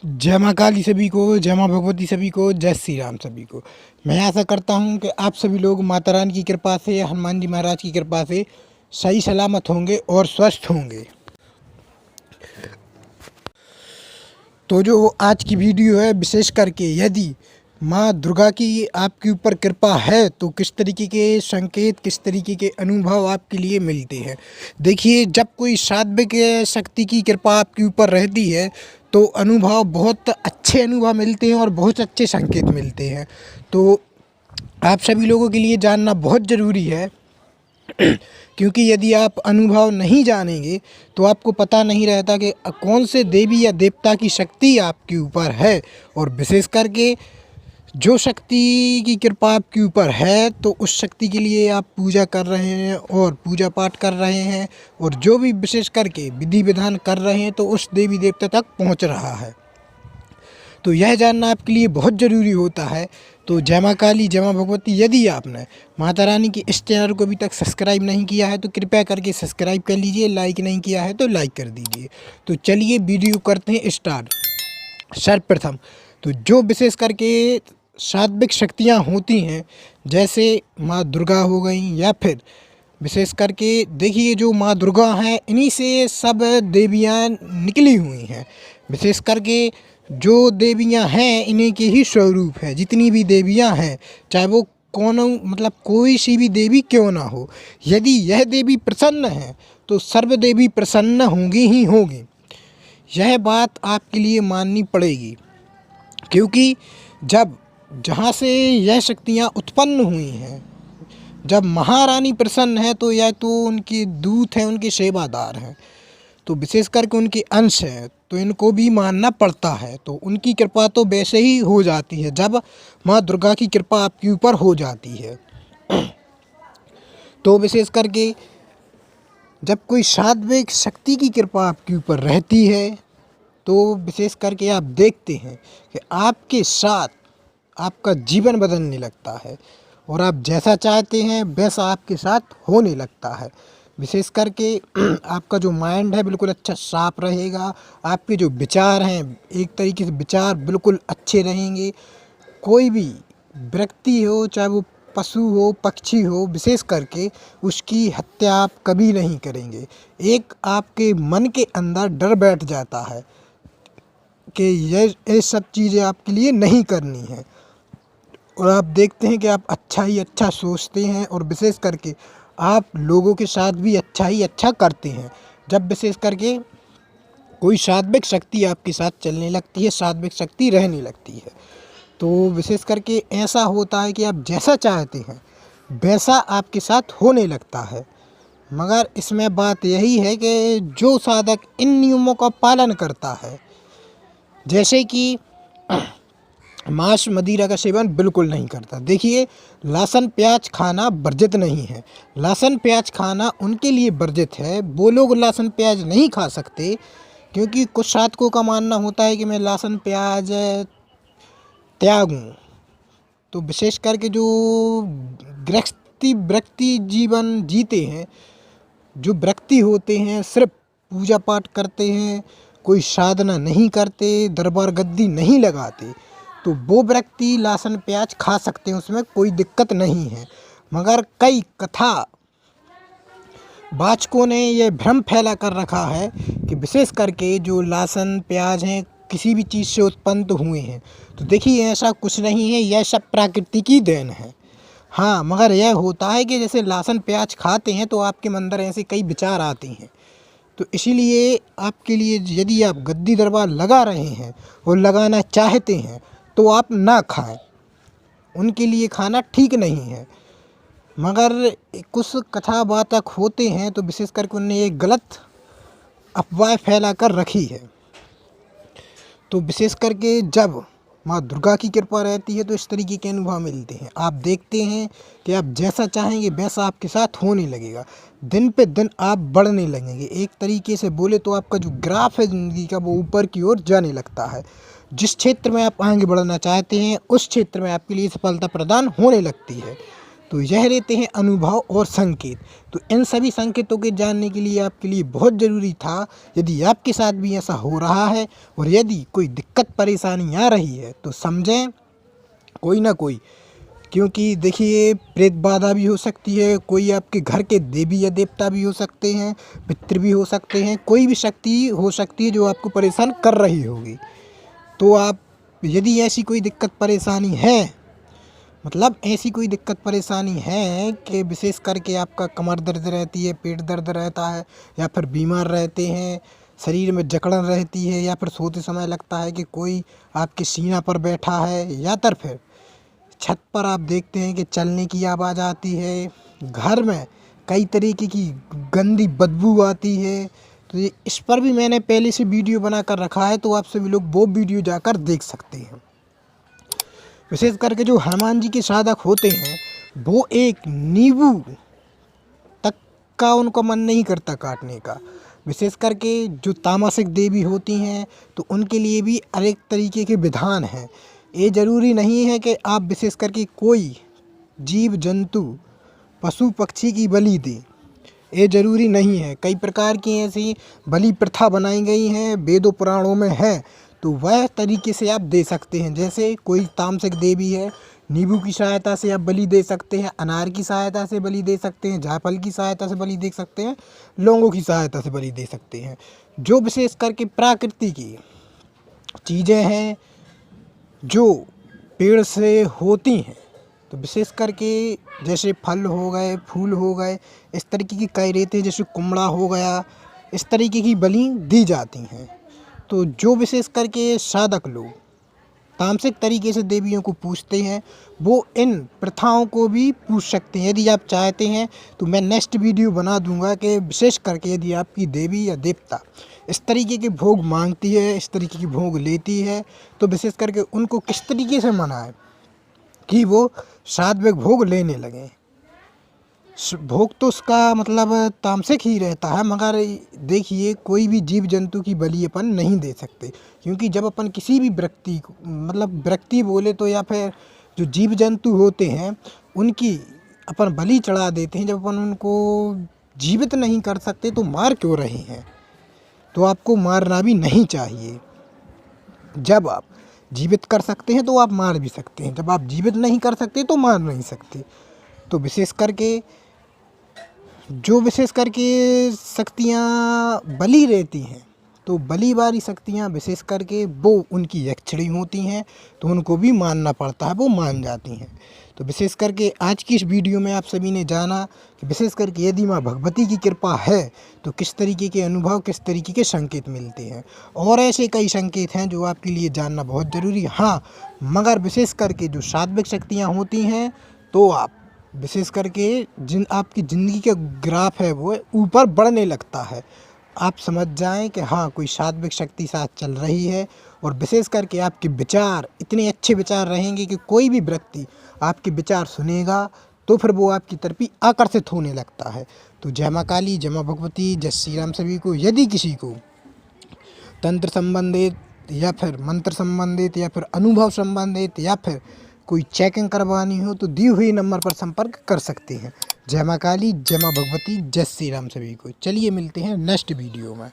जय माँ काली सभी को, जय माँ भगवती सभी को, जय श्री राम सभी को। मैं आशा करता हूँ कि आप सभी लोग माता रानी की कृपा से, हनुमान जी महाराज की कृपा से सही सलामत होंगे और स्वस्थ होंगे। तो जो आज की वीडियो है, विशेष करके यदि माँ दुर्गा की आपके ऊपर कृपा है तो किस तरीके के संकेत, किस तरीके के अनुभव आपके लिए मिलते हैं। देखिए, जब कोई सात्विक शक्ति की कृपा आपके ऊपर रहती है तो अनुभव, बहुत अच्छे अनुभव मिलते हैं और बहुत अच्छे संकेत मिलते हैं। तो आप सभी लोगों के लिए जानना बहुत ज़रूरी है क्योंकि यदि आप अनुभव नहीं जानेंगे तो आपको पता नहीं रहता कि कौन से देवी या देवता की शक्ति आपके ऊपर है। और विशेष करके जो शक्ति की कृपा आपके ऊपर है तो उस शक्ति के लिए आप पूजा कर रहे हैं और पूजा पाठ कर रहे हैं, और जो भी विशेष करके विधि विधान कर रहे हैं तो उस देवी देवता तक पहुंच रहा है। तो यह जानना आपके लिए बहुत ज़रूरी होता है। तो जय माँ काली, जय माँ भगवती। यदि आपने माता रानी की इस चैनल को अभी तक सब्सक्राइब नहीं किया है तो कृपया करके सब्सक्राइब कर लीजिए, लाइक नहीं किया है तो लाइक कर दीजिए। तो चलिए वीडियो करते हैं स्टार्ट। सर्वप्रथम तो जो विशेष करके सात्विक शक्तियाँ होती हैं, जैसे माँ दुर्गा हो गई, या फिर विशेष करके देखिए जो माँ दुर्गा हैं इन्हीं से सब देवियाँ निकली हुई हैं। विशेष करके जो देवियाँ हैं इन्हीं के ही स्वरूप है। जितनी भी देवियाँ हैं, चाहे वो कौन, मतलब कोई सी भी देवी क्यों ना हो, यदि यह देवी प्रसन्न है तो सर्व देवी प्रसन्न होंगी ही होंगी। यह बात आपके लिए माननी पड़ेगी, क्योंकि जब जहाँ से यह शक्तियाँ उत्पन्न हुई हैं, जब महारानी प्रसन्न है तो यह तो उनके दूत हैं, उनके सेवादार हैं, तो विशेष करके उनके अंश हैं, तो इनको भी मानना पड़ता है। तो उनकी कृपा तो वैसे ही हो जाती है जब माँ दुर्गा की कृपा आपके ऊपर हो जाती है। तो विशेष करके जब कोई सात्विक शक्ति की कृपा आपके ऊपर रहती है तो विशेष करके आप देखते हैं कि आपके साथ आपका जीवन बदलने लगता है और आप जैसा चाहते हैं वैसा आपके साथ होने लगता है। विशेष करके आपका जो माइंड है बिल्कुल अच्छा साफ रहेगा, आपके जो विचार हैं एक तरीके से विचार बिल्कुल अच्छे रहेंगे। कोई भी व्यक्ति हो, चाहे वो पशु हो, पक्षी हो, विशेष करके उसकी हत्या आप कभी नहीं करेंगे। एक आपके मन के अंदर डर बैठ जाता है कि ये सब चीज़ें आपके लिए नहीं करनी है, और आप देखते हैं कि आप अच्छा ही अच्छा सोचते हैं और विशेष करके आप लोगों के साथ भी अच्छा ही अच्छा करते हैं। जब विशेष करके कोई सात्विक शक्ति आपके साथ चलने लगती है, सात्विक शक्ति रहने लगती है, तो विशेष करके ऐसा होता है कि आप जैसा चाहते हैं वैसा आपके साथ होने लगता है। मगर इसमें बात यही है कि जो साधक इन नियमों का पालन करता है, जैसे कि मांस मदिरा का सेवन बिल्कुल नहीं करता। देखिए, लहसुन प्याज खाना वर्जित नहीं है, लहसुन प्याज खाना उनके लिए वर्जित है। वो लोग लहसुन प्याज नहीं खा सकते क्योंकि कुछ साधकों का मानना होता है कि मैं लहसुन प्याज त्यागूँ। तो विशेष करके जो व्यक्ति जीवन जीते हैं, जो व्यक्ति होते हैं सिर्फ पूजा पाठ करते हैं, कोई साधना नहीं करते, दरबार गद्दी नहीं लगाते, तो वो व्यक्ति लहसुन प्याज खा सकते हैं, उसमें कोई दिक्कत नहीं है। मगर कई कथा वाचकों ने यह भ्रम फैला कर रखा है कि विशेष करके जो लहसुन प्याज हैं किसी भी चीज़ से उत्पन्न हुए हैं। तो देखिए, ऐसा कुछ नहीं है, यह सब प्रकृति की देन है। हाँ, मगर यह होता है कि जैसे लहसुन प्याज खाते हैं तो आपके अंदर ऐसे कई विचार आते हैं, तो इसीलिए आपके लिए यदि आप गद्दी दरबार लगा रहे हैं और लगाना चाहते हैं तो आप ना खाएं, उनके लिए खाना ठीक नहीं है। मगर कुछ कथावाचक होते हैं तो विशेष करके उन्हें एक गलत अफवाह फैला कर रखी है। तो विशेष करके जब माँ दुर्गा की कृपा रहती है तो इस तरीके के अनुभव मिलते हैं। आप देखते हैं कि आप जैसा चाहेंगे वैसा आपके साथ होने लगेगा, दिन पे दिन आप बढ़ने लगेंगे। एक तरीके से बोले तो आपका जो ग्राफ है ज़िंदगी का वो ऊपर की ओर जाने लगता है। जिस क्षेत्र में आप आगे बढ़ना चाहते हैं उस क्षेत्र में आपके लिए सफलता प्रदान होने लगती है। तो तो यह रहते हैं अनुभव और संकेत। तो इन सभी संकेतों के जानने के लिए आपके लिए बहुत ज़रूरी था, यदि आपके साथ भी ऐसा हो रहा है और यदि कोई दिक्कत परेशानी आ रही है तो समझें कोई ना कोई, क्योंकि देखिए प्रेत बाधा भी हो सकती है, कोई आपके घर के देवी या देवता भी हो सकते हैं, पितृ भी हो सकते हैं, कोई भी शक्ति हो सकती है जो आपको परेशान कर रही होगी। तो आप यदि ऐसी कोई दिक्कत परेशानी है, मतलब ऐसी कोई दिक्कत परेशानी है कि विशेष करके आपका कमर दर्द रहती है, पेट दर्द रहता है, या फिर बीमार रहते हैं, शरीर में जकड़न रहती है, या फिर सोते समय लगता है कि कोई आपके सीना पर बैठा है, या फिर छत पर आप देखते हैं कि चलने की आवाज़ आती है, घर में कई तरीके की गंदी बदबू आती है, तो ये इस पर भी मैंने पहले से वीडियो बना कर रखा है, तो आप सभी लोग वो वीडियो जाकर देख सकते हैं। विशेष करके जो हनुमान जी के साधक होते हैं वो एक नींबू तक का उनका मन नहीं करता काटने का। विशेष करके जो तामसिक देवी होती हैं तो उनके लिए भी अनेक तरीके के विधान हैं। ये ज़रूरी नहीं है कि आप विशेष करके कोई जीव जंतु पशु पक्षी की बलि दें, ये ज़रूरी नहीं है। कई प्रकार की ऐसी बलि प्रथा बनाई गई हैं, वेदों पुराणों में है, तो वह तरीके से आप दे सकते हैं। जैसे कोई तामसिक देवी है, नींबू की सहायता से आप बलि दे सकते हैं, अनार की सहायता से बलि दे सकते हैं, जायफल की सहायता से बलि दे सकते हैं, लौंगों की सहायता से बलि दे सकते हैं। जो विशेष करके प्रकृति की चीज़ें हैं जो पेड़ से होती हैं, तो विशेष करके जैसे फल हो गए, फूल हो गए, इस तरीके की कई रेते जैसे कुम्हड़ा हो गया, इस तरीके की बलि दी जाती हैं। तो जो विशेष करके साधक लोग तामसिक तरीके से देवियों को पूजते हैं वो इन प्रथाओं को भी पूज सकते हैं। यदि आप चाहते हैं तो मैं नेक्स्ट वीडियो बना दूंगा कि विशेष करके यदि आपकी देवी या देवता इस तरीके के भोग मांगती है, इस तरीके की भोग लेती है, तो विशेष करके उनको किस तरीके से मनाएं कि वो सात्विक भोग लेने लगें। भोग तो उसका मतलब तामसिक ही रहता है, मगर देखिए कोई भी जीव जंतु की बलि अपन नहीं दे सकते, क्योंकि जब अपन किसी भी व्यक्ति को, मतलब व्यक्ति बोले तो, या फिर जो जीव जंतु होते हैं उनकी अपन बलि चढ़ा देते हैं, जब अपन उनको जीवित नहीं कर सकते तो मार क्यों रहे हैं। तो आपको मारना भी नहीं चाहिए। जब आप जीवित कर सकते हैं तो आप मार भी सकते हैं, जब आप जीवित नहीं कर सकते तो मार नहीं सकते। तो विशेष करके जो विशेष करके शक्तियाँ बली रहती हैं, तो बली वाली शक्तियाँ विशेष करके वो उनकी यक्षिणी होती हैं, तो उनको भी मानना पड़ता है, वो मान जाती हैं। तो विशेष करके आज की इस वीडियो में आप सभी ने जाना कि विशेष करके यदि माँ भगवती की कृपा है तो किस तरीके के अनुभव, किस तरीके के संकेत मिलते हैं, और ऐसे कई संकेत हैं जो आपके लिए जानना बहुत ज़रूरी है। हाँ, मगर विशेष करके जो सात्विक शक्तियाँ होती हैं तो आप विशेष करके आपकी ज़िंदगी का ग्राफ है वो ऊपर बढ़ने लगता है। आप समझ जाएं कि हाँ कोई सात्विक शक्ति साथ चल रही है, और विशेष करके आपके विचार इतने अच्छे विचार रहेंगे कि कोई भी व्यक्ति आपके विचार सुनेगा तो फिर वो आपकी तरफ ही आकर्षित होने लगता है। तो जय माँ काली, जय माँ भगवती, जय श्री राम सभी को। यदि किसी को तंत्र संबंधित या फिर मंत्र संबंधित या फिर अनुभव संबंधित या फिर कोई चेकिंग करवानी हो तो दी हुई नंबर पर संपर्क कर सकते हैं। जय माँ काली, जय माँ भगवती, जय श्री राम सभी को। चलिए मिलते हैं नेक्स्ट वीडियो में।